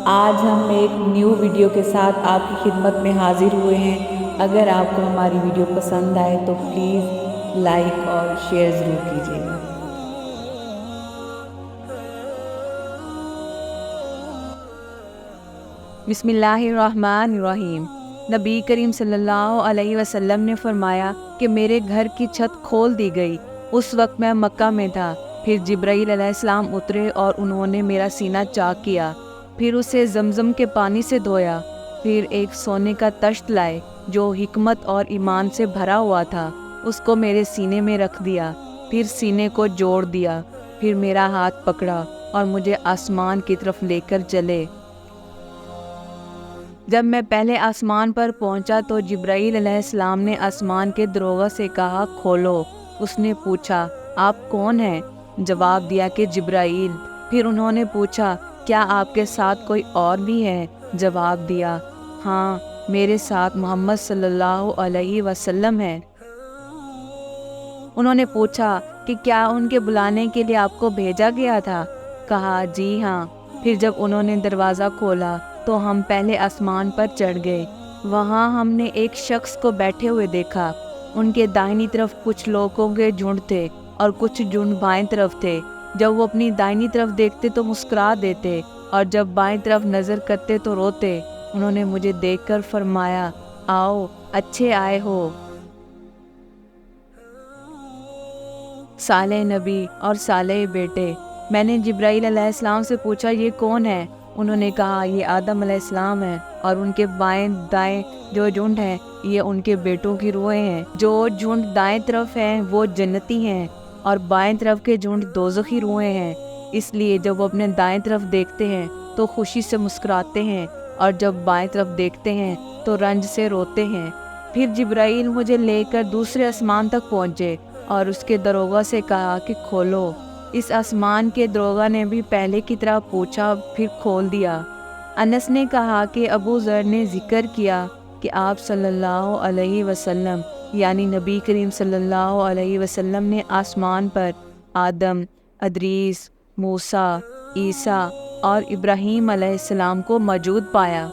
آج ہم ایک نیو ویڈیو کے ساتھ آپ کی خدمت میں حاضر ہوئے ہیں۔ اگر آپ کو ہماری ویڈیو پسند آئے تو پلیز لائک اور شیئر ضرور کیجیے گا۔ بسم اللہ الرحمن الرحیم۔ نبی کریم صلی اللہ علیہ وسلم نے فرمایا کہ میرے گھر کی چھت کھول دی گئی۔ اس وقت میں مکہ میں تھا۔ پھر جبرائیل علیہ السلام اترے اور انہوں نے میرا سینہ چاک کیا، پھر اسے زمزم کے پانی سے دھویا، پھر ایک سونے کا تشت لائے جو حکمت اور ایمان سے بھرا ہوا تھا، اس کو میرے سینے میں رکھ دیا، پھر سینے کو جوڑ دیا، پھر میرا ہاتھ پکڑا اور مجھے آسمان کی طرف لے کر چلے۔ جب میں پہلے آسمان پر پہنچا تو جبرائیل علیہ السلام نے آسمان کے دروغہ سے کہا کھولو۔ اس نے پوچھا آپ کون ہیں؟ جواب دیا کہ جبرائیل۔ پھر انہوں نے پوچھا کیا آپ کے ساتھ کوئی اور بھی ہے؟ جواب دیا ہاں، میرے ساتھ محمد صلی اللہ علیہ وسلم ہے۔ انہوں نے پوچھا کہ کیا ان کے بلانے کے لیے آپ کو بھیجا گیا تھا؟ کہا جی ہاں۔ پھر جب انہوں نے دروازہ کھولا تو ہم پہلے آسمان پر چڑھ گئے۔ وہاں ہم نے ایک شخص کو بیٹھے ہوئے دیکھا۔ ان کے دائنی طرف کچھ لوگوں کے جھنڈ تھے اور کچھ جھنڈ بائیں طرف تھے۔ جب وہ اپنی دائنی طرف دیکھتے تو مسکرا دیتے اور جب بائیں طرف نظر کرتے تو روتے۔ انہوں نے مجھے دیکھ کر فرمایا آؤ، اچھے آئے ہو، صالح نبی اور صالح بیٹے۔ میں نے جبرائیل علیہ السلام سے پوچھا یہ کون ہے؟ انہوں نے کہا یہ آدم علیہ السلام ہے اور ان کے بائیں دائیں جو جھنڈ ہیں یہ ان کے بیٹوں کی روحیں ہیں۔ جو جھنڈ دائیں طرف ہیں وہ جنتی ہیں اور بائیں طرف کے جھنڈ دوزخی روحیں ہیں۔ اس لیے جب وہ اپنے دائیں طرف دیکھتے ہیں تو خوشی سے مسکراتے ہیں اور جب بائیں طرف دیکھتے ہیں تو رنج سے روتے ہیں۔ پھر جبرائیل مجھے لے کر دوسرے آسمان تک پہنچے اور اس کے دروغہ سے کہا کہ کھولو۔ اس آسمان کے دروغہ نے بھی پہلے کی طرح پوچھا، پھر کھول دیا۔ انس نے کہا کہ ابو ذر نے ذکر کیا کہ آپ صلی اللہ علیہ وسلم یعنی نبی کریم صلی اللہ علیہ وسلم نے آسمان پر آدم، ادریس، موسیٰ، عیسیٰ اور ابراہیم علیہ السلام کو موجود پایا۔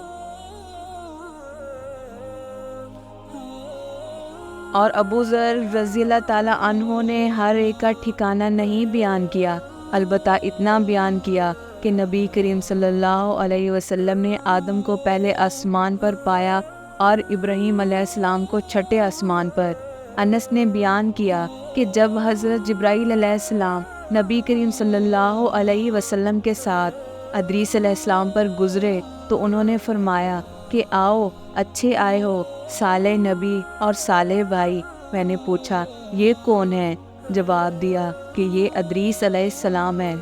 اور ابو ذر رضی اللہ تعالیٰ عنہ نے ہر ایک کا ٹھکانہ نہیں بیان کیا، البتہ اتنا بیان کیا کہ نبی کریم صلی اللہ علیہ وسلم نے آدم کو پہلے آسمان پر پایا اور ابراہیم علیہ السلام کو چھٹے آسمان پر۔ انس نے بیان کیا کہ جب حضرت جبرائیل علیہ السلام نبی کریم صلی اللہ علیہ وسلم کے ساتھ ادریس علیہ السلام پر گزرے تو انہوں نے فرمایا کہ آؤ، اچھے آئے ہو، صالح نبی اور صالح بھائی۔ میں نے پوچھا یہ کون ہے؟ جواب دیا کہ یہ ادریس علیہ السلام ہے۔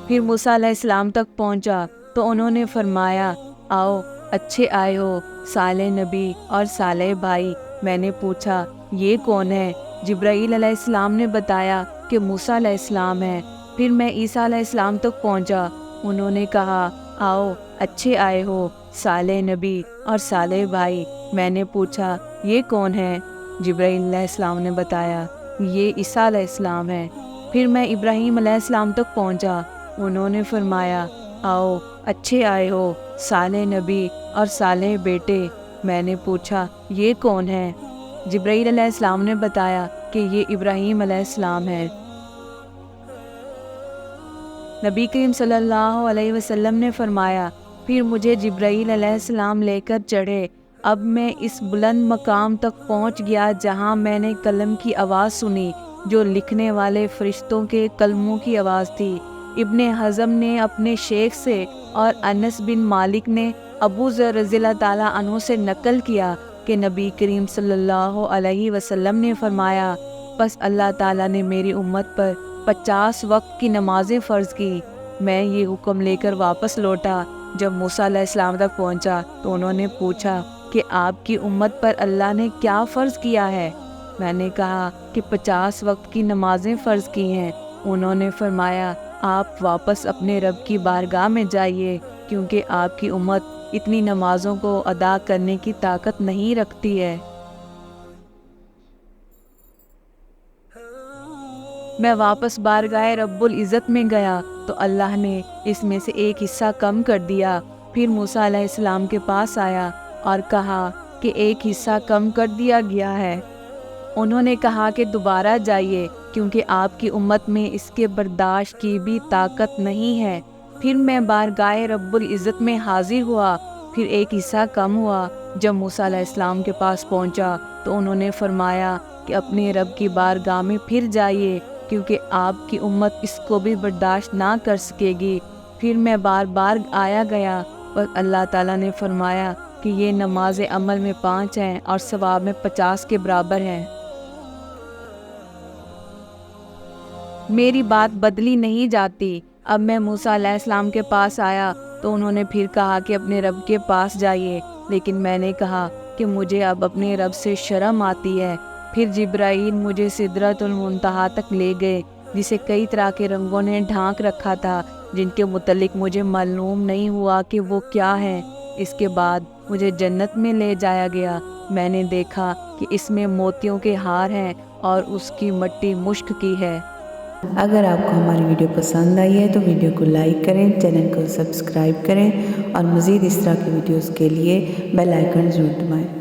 پھر موسیٰ علیہ السلام تک پہنچا تو انہوں نے فرمایا آؤ، اچھے آئے ہو، صالح نبی اور صالح بھائی۔ میں نے پوچھا یہ کون ہے؟ جبرائیل علیہ السلام نے بتایا کہ موسیٰ علیہ السلام ہے۔ پھر میں عیسیٰ علیہ السلام تک پہنچا۔ انہوں نے کہا آؤ، اچھے آئے ہو، صالح نبی اور صالح بھائی۔ میں نے پوچھا یہ کون ہے؟ جبرائیل علیہ السلام نے بتایا یہ عیسیٰ علیہ السلام ہے۔ پھر میں ابراہیم علیہ السلام تک پہنچا۔ انہوں نے فرمایا آؤ، اچھے آئے ہو، صالح نبی اور صالح بیٹے۔ میں نے پوچھا یہ کون ہے؟ جبرائیل علیہ السلام نے بتایا کہ یہ ابراہیم علیہ السلام ہے۔ نبی کریم صلی اللہ علیہ وسلم نے فرمایا پھر مجھے جبرائیل علیہ السلام لے کر چڑھے۔ اب میں اس بلند مقام تک پہنچ گیا جہاں میں نے قلم کی آواز سنی جو لکھنے والے فرشتوں کے قلموں کی آواز تھی۔ ابن حزم نے اپنے شیخ سے اور انس بن مالک نے ابو ذر رضی اللہ تعالیٰ عنہ سے نقل کیا کہ نبی کریم صلی اللہ علیہ وسلم نے فرمایا پس اللہ تعالیٰ نے میری امت پر 50 وقت کی نمازیں فرض کی۔ میں یہ حکم لے کر واپس لوٹا۔ جب موسیٰ علیہ السلام تک پہنچا تو انہوں نے پوچھا کہ آپ کی امت پر اللہ نے کیا فرض کیا ہے؟ میں نے کہا کہ 50 وقت کی نمازیں فرض کی ہیں۔ انہوں نے فرمایا آپ واپس اپنے رب کی بارگاہ میں جائیے کیونکہ آپ کی امت اتنی نمازوں کو ادا کرنے کی طاقت نہیں رکھتی ہے۔ میں واپس بارگاہ رب العزت میں گیا تو اللہ نے اس میں سے ایک حصہ کم کر دیا۔ پھر موسیٰ علیہ السلام کے پاس آیا اور کہا کہ ایک حصہ کم کر دیا گیا ہے۔ انہوں نے کہا کہ دوبارہ جائیے کیونکہ آپ کی امت میں اس کے برداشت کی بھی طاقت نہیں ہے۔ پھر میں بارگاہ رب العزت میں حاضر ہوا، پھر ایک حصہ کم ہوا۔ جب موسیٰ علیہ السلام کے پاس پہنچا تو انہوں نے فرمایا کہ اپنے رب کی بارگاہ میں پھر جائیے کیونکہ آپ کی امت اس کو بھی برداشت نہ کر سکے گی۔ پھر میں بار بار آیا گیا اور اللہ تعالیٰ نے فرمایا کہ یہ نماز عمل میں 5 ہیں اور ثواب میں 50 کے برابر ہیں۔ میری بات بدلی نہیں جاتی۔ اب میں موسیٰ علیہ السلام کے پاس آیا تو انہوں نے پھر کہا کہ اپنے رب کے پاس جائیے، لیکن میں نے کہا کہ مجھے اب اپنے رب سے شرم آتی ہے۔ پھر جبرائیل مجھے سدرۃ المنتہا تک لے گئے جسے کئی طرح کے رنگوں نے ڈھانک رکھا تھا، جن کے متعلق مجھے معلوم نہیں ہوا کہ وہ کیا ہے۔ اس کے بعد مجھے جنت میں لے جایا گیا۔ میں نے دیکھا کہ اس میں موتیوں کے ہار ہیں اور اس کی مٹی مشک کی ہے۔ اگر آپ کو ہماری ویڈیو پسند آئی ہے تو ویڈیو کو لائک کریں، چینل کو سبسکرائب کریں اور مزید اس طرح کی ویڈیوز کے لیے بیل آئیکن ضرور دبائیں۔